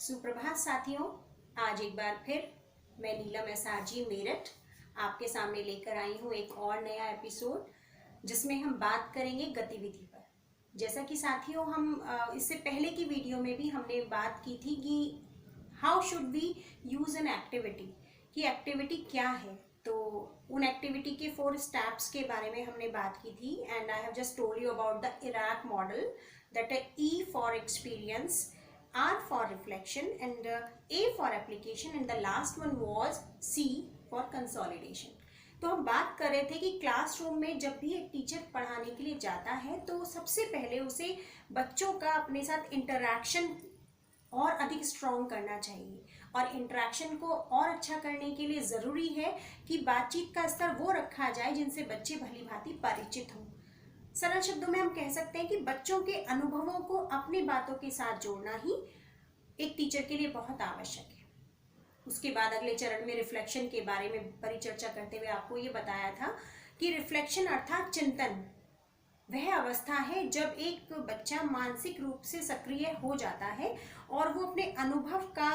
सुप्रभात साथियों, आज एक बार फिर मैं नीलम एसआरजी मेरठ आपके सामने लेकर आई हूँ एक और नया एपिसोड जिसमें हम बात करेंगे गतिविधि पर। जैसा कि साथियों हम इससे पहले की वीडियो में भी हमने बात की थी कि how should we use an activity, कि एक्टिविटी क्या है। तो उन एक्टिविटी के 4 स्टेप्स के बारे में हमने बात की थी and I have just told you about the Iraq model, that है E for experience, R for reflection and A for application and the last one was C for consolidation। तो हम बात कर रहे थे कि क्लासरूम में जब भी एक टीचर पढ़ाने के लिए जाता है तो सबसे पहले उसे बच्चों का अपने साथ इंटरैक्शन और अधिक स्ट्रॉन्ग करना चाहिए, और इंटरेक्शन को और अच्छा करने के लिए ज़रूरी है कि बातचीत का स्तर वो रखा जाए जिनसे बच्चे भली भांति परिचित हों। सरल शब्दों में हम कह सकते हैं कि बच्चों के अनुभवों को अपनी बातों के साथ जोड़ना ही एक टीचर के लिए बहुत आवश्यक है। उसके बाद अगले चरण में रिफ्लेक्शन के बारे में परिचर्चा करते हुए आपको ये बताया था कि रिफ्लेक्शन अर्थात चिंतन वह अवस्था है जब एक बच्चा मानसिक रूप से सक्रिय हो जाता है और वो अपने अनुभव का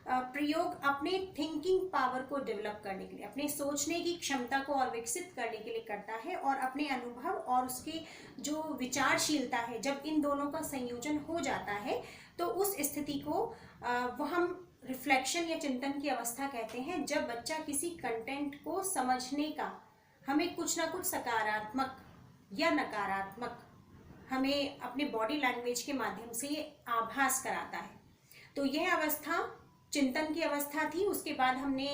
प्रयोग अपने थिंकिंग पावर को डेवलप करने के लिए, अपने सोचने की क्षमता को और विकसित करने के लिए करता है, और अपने अनुभव और उसकी जो विचारशीलता है, जब इन दोनों का संयोजन हो जाता है तो उस स्थिति को वह हम रिफ्लेक्शन या चिंतन की अवस्था कहते हैं, जब बच्चा किसी कंटेंट को समझने का हमें कुछ ना कुछ सकारात्मक या नकारात्मक हमें अपने बॉडी लैंग्वेज के माध्यम से ये आभास कराता है। तो यह अवस्था चिंतन की अवस्था थी। उसके बाद हमने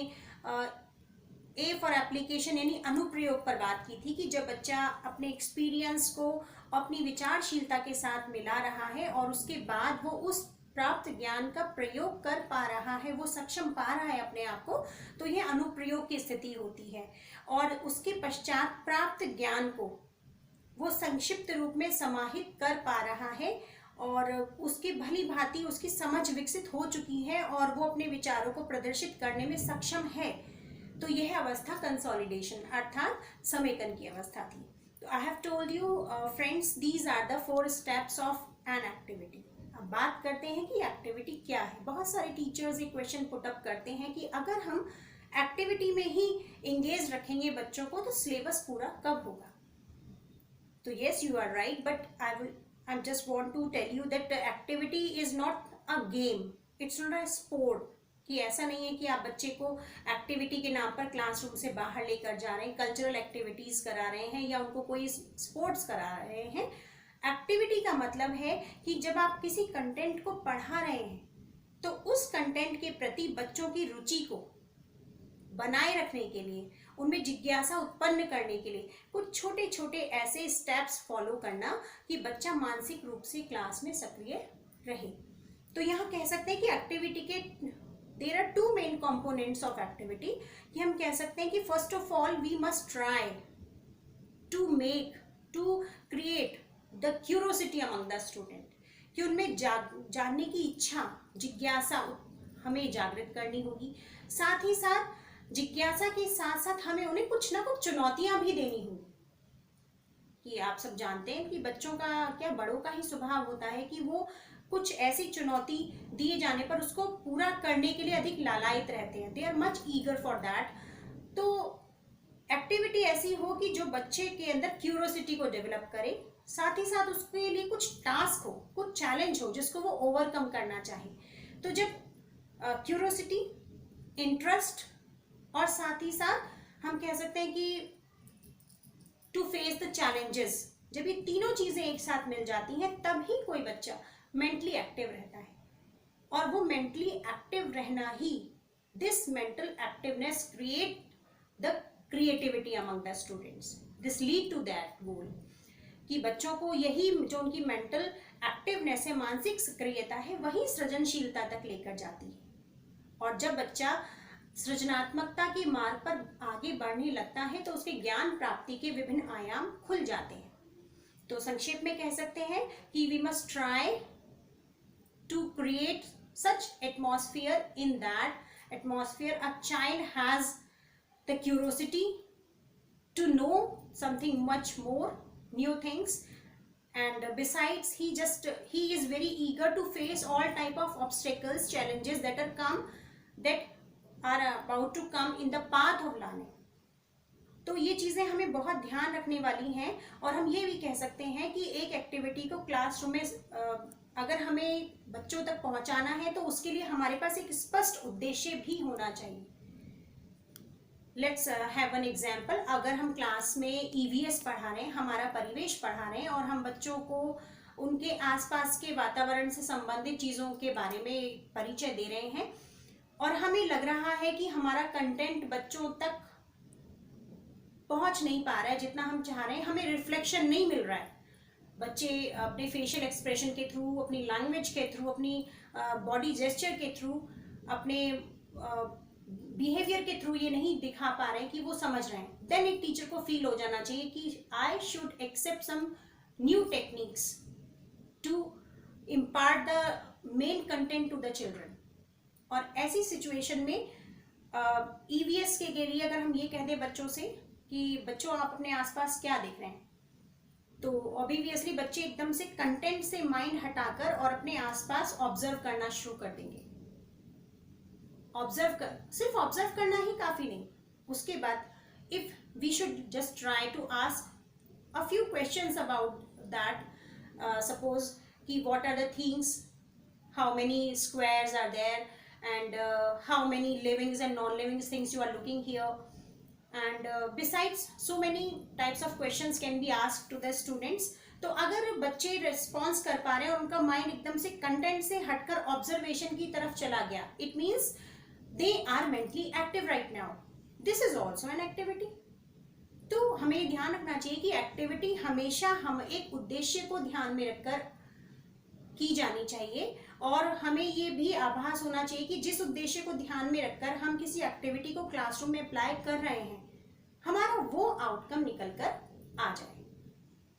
ए फॉर एप्लीकेशन यानी अनुप्रयोग पर बात की थी कि जब बच्चा अपने एक्सपीरियंस को अपनी विचारशीलता के साथ मिला रहा है और उसके बाद वो उस प्राप्त ज्ञान का प्रयोग कर पा रहा है, वो सक्षम पा रहा है अपने आप को, तो यह अनुप्रयोग की स्थिति होती है। और उसके पश्चात प्राप्त ज्ञान को वो संक्षिप्त रूप में समाहित कर पा रहा है और उसकी भली भांति उसकी समझ विकसित हो चुकी है और वो अपने विचारों को प्रदर्शित करने में सक्षम है, तो यह अवस्था कंसोलिडेशन अर्थात समेकन की अवस्था थी। तो I have told you friends, these are the 4 steps of an activity. अब बात करते हैं कि एक्टिविटी क्या है। बहुत सारे टीचर्स ये क्वेश्चन पुट अप करते हैं कि अगर हम एक्टिविटी में ही इंगेज रखेंगे बच्चों को तो सिलेबस पूरा कब होगा। तो yes, you are right, but I just want to tell you that the activity is not a game, it's not a sport। कि ऐसा नहीं है कि आप बच्चे को एक्टिविटी के नाम पर क्लासरूम से बाहर लेकर जा रहे हैं, कल्चरल एक्टिविटीज करा रहे हैं या उनको कोई स्पोर्ट्स करा रहे हैं। एक्टिविटी का मतलब है कि जब आप किसी कंटेंट को पढ़ा रहे हैं तो उस कंटेंट के प्रति बच्चों की रुचि को बनाए रखने के लिए, उनमें जिज्ञासा उत्पन्न करने के लिए कुछ छोटे छोटे ऐसे स्टेप्स फॉलो करना कि बच्चा मानसिक रूप से क्लास में सक्रिय रहे। तो यहाँ कह सकते हैं कि एक्टिविटी के there are 2 main components of activity. कि हम कह सकते हैं कि first of all we must try to create the curiosity among the student, कि उनमें जानने की इच्छा, जिज्ञासा हमें जागृत करनी होगी। साथ ही साथ जिज्ञासा के साथ साथ हमें उन्हें कुछ ना कुछ चुनौतियां भी देनी होगी। कि आप सब जानते हैं कि बच्चों का क्या, बड़ों का ही स्वभाव होता है कि वो कुछ ऐसी चुनौती दिए जाने पर उसको पूरा करने के लिए अधिक लालायित रहते हैं, they are much eager for that. तो एक्टिविटी ऐसी हो कि जो बच्चे के अंदर क्यूरोसिटी को डेवलप करे, साथ ही साथ उसके लिए कुछ टास्क हो, कुछ चैलेंज हो जिसको वो ओवरकम करना चाहे। तो जब क्यूरोसिटी, इंटरेस्ट और साथ ही साथ हम कह सकते हैं कि टू फेस द चैलेंजेस, जब ये तीनों चीजें एक साथ मिल जाती हैं तब ही कोई बच्चा मेंटली एक्टिव रहता है। और वो मेंटली एक्टिव रहना ही, this mental activeness create the creativity among the students, this lead to that goal. कि बच्चों को यही जो उनकी मेंटल एक्टिवनेस है, मानसिक सक्रियता है, वही सृजनशीलता तक लेकर जाती है। और जब बच्चा सृजनात्मकता के मार्ग पर आगे बढ़ने लगता है तो उसके ज्ञान प्राप्ति के विभिन्न आयाम खुल जाते हैं। तो संक्षेप में कह सकते हैं कि we must try to create such atmosphere, in that atmosphere a child has the curiosity to know something much more, new things, and besides he is very eager to face all type of obstacles, challenges that are about to come in the path of learning. तो ये चीजें हमें बहुत ध्यान रखने वाली हैं, और हम ये भी कह सकते हैं कि एक एक्टिविटी को क्लासरूम में अगर हमें बच्चों तक पहुंचाना है तो उसके लिए हमारे पास एक स्पष्ट उद्देश्य भी होना चाहिए. Let's have an example. अगर हम क्लास में EVS पढ़ा रहे हैं, हमारा परिवेश पढ़ा रहे हैं, और हम बच्चों को उनके आसपास के वातावरण से संबंधित चीज़ों के बारे में परिचय दे रहे हैं, और हमें लग रहा है कि हमारा कंटेंट बच्चों तक पहुंच नहीं पा रहा है जितना हम चाह रहे हैं, हमें रिफ्लेक्शन नहीं मिल रहा है. बच्चे अपने फेशियल एक्सप्रेशन के थ्रू, अपनी लैंग्वेज के थ्रू, अपनी बॉडी जेस्चर के थ्रू, अपने बिहेवियर के थ्रू ये नहीं दिखा पा रहे हैं कि वो समझ रहे हैं. देन एक टीचर को फील हो जाना चाहिए कि I should accept some new techniques to impart the main content to the children. और ऐसी सिचुएशन में EVS के लिए अगर हम ये कह दें बच्चों से कि बच्चों आप अपने आसपास क्या देख रहे हैं, तो ऑब्वियसली बच्चे एकदम से कंटेंट से माइंड हटाकर और अपने आसपास ऑब्जर्व करना शुरू कर देंगे. सिर्फ ऑब्जर्व करना ही काफी नहीं. उसके बाद if we should just try to ask a few questions about that, suppose कि what are the things, how many squares are there, and how many living and non-living things you are looking here, and besides so many types of questions can be asked to the students. तो अगर बच्चे response कर पा रहे हैं और उनका mind एकदम से कंटेंट से हटकर ऑब्जर्वेशन की तरफ चला गया, it means they are mentally active right now. This is also an activity. तो हमें ध्यान रखना चाहिए कि एक्टिविटी हमेशा हम एक उद्देश्य को ध्यान में रखकर की जानी चाहिए, और हमें ये भी आभास होना चाहिए कि जिस उद्देश्य को ध्यान में रखकर हम किसी एक्टिविटी को क्लासरूम में अप्लाई कर रहे हैं, हमारा वो आउटकम निकल कर आ जाए,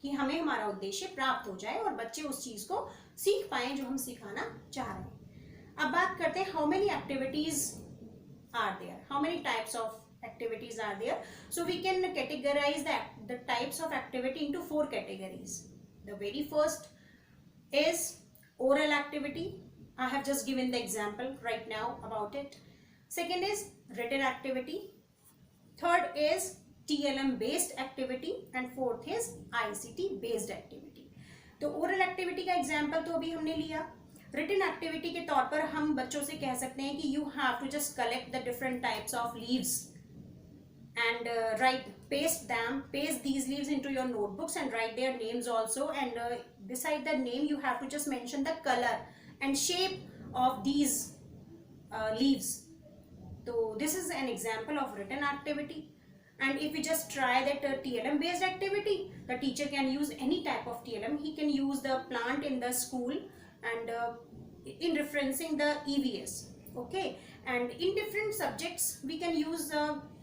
कि हमें हमारा उद्देश्य प्राप्त हो जाए और बच्चे उस चीज को सीख पाए जो हम सिखाना चाह रहे हैं. अब बात करते हैं how many activities are there, how many types of activities are there. So we can categorize the types of activity into 4 categories. The very first is oral activity. I have just given the example right now about it. Second is written activity. Third is TLM based activity, and fourth is ICT based activity. तो oral activity का example तो अभी हमने लिया. written activity के तौर पर हम बच्चों से कह सकते हैं कि you have to just collect the different types of leaves and paste these leaves into your notebooks and write their names also, and beside the name you have to just mention the color and shape of these leaves. So this is an example of written activity. And if we just try that TLM based activity, the teacher can use any type of TLM. He can use the plant in the school and in referencing the EVS. Okay, and in different subjects we can use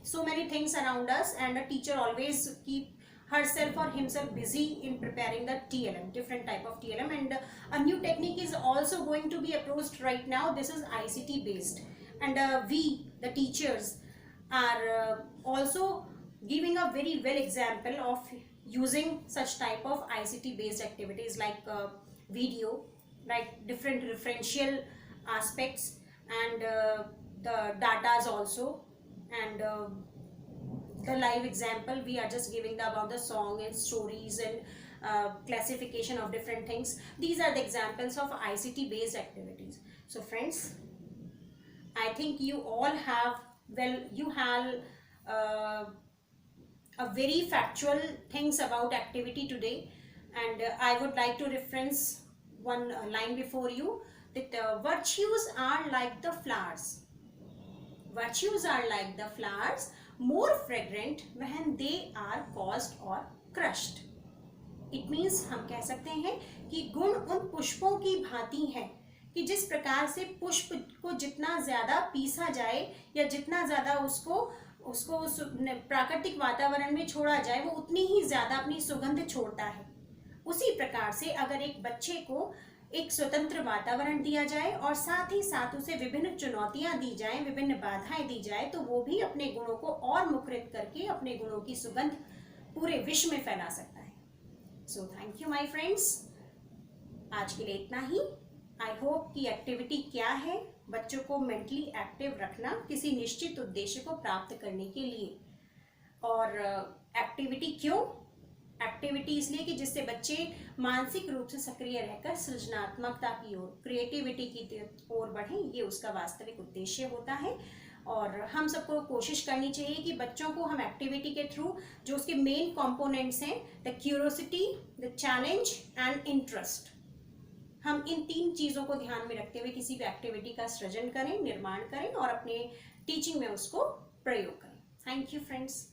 so many things around us, and a teacher always keep herself or himself busy in preparing the TLM, different type of TLM, and a new technique is also going to be approached right now. This is ICT based, and we the teachers are also giving a very well example of using such type of ICT based activities like video, like different referential aspects, and the datas also, and the live example we are just giving about the song and stories and classification of different things. These are the examples of ICT based activities. So friends, I think you all have a very factual things about activity today, and I would like to reference one line before you, that virtues are like the flowers. Virtues are like the flowers, more fragrant when they are caused or crushed. It means हम कह सकते हैं कि गुण उन पुष्पों की भांति हैं कि जिस प्रकार से पुष्प को जितना ज्यादा पीसा जाए या जितना ज्यादा उसको प्राकृतिक वातावरण में छोड़ा जाए, वो उतनी ही ज्यादा अपनी सुगंध छोड़ता है. उसी प्रकार से अगर एक बच्चे को एक स्वतंत्र वातावरण दिया जाए और साथ ही साथ उसे विभिन्न चुनौतियां दी जाएं, विभिन्न बाधाएं दी जाए, तो वो भी अपने गुणों को और मुखरित करके अपने गुणों की सुगंध पूरे विश्व में फैला सकता है. So thank you my friends, आज के लिए इतना ही। आई होप कि एक्टिविटी क्या है, बच्चों को मेंटली एक्टिव रखना किसी निश्चित उद्देश्य को प्राप्त करने के लिए। और एक्टिविटी क्यों? एक्टिविटी इसलिए कि जिससे बच्चे मानसिक रूप से सक्रिय रहकर सृजनात्मकता की ओर, क्रिएटिविटी की ओर बढ़ें, ये उसका वास्तविक उद्देश्य होता है। और हम सबको कोशिश करनी चाहिए कि बच्चों को हम एक्टिविटी के थ्रू जो उसके मेन कंपोनेंट्स हैं, the curiosity, the challenge and interest, हम इन 3 चीज़ों को ध्यान में रखते हुए किसी भी एक्टिविटी का सृजन करें, निर्माण करें और अपने टीचिंग में उसको प्रयोग करें। Thank you friends.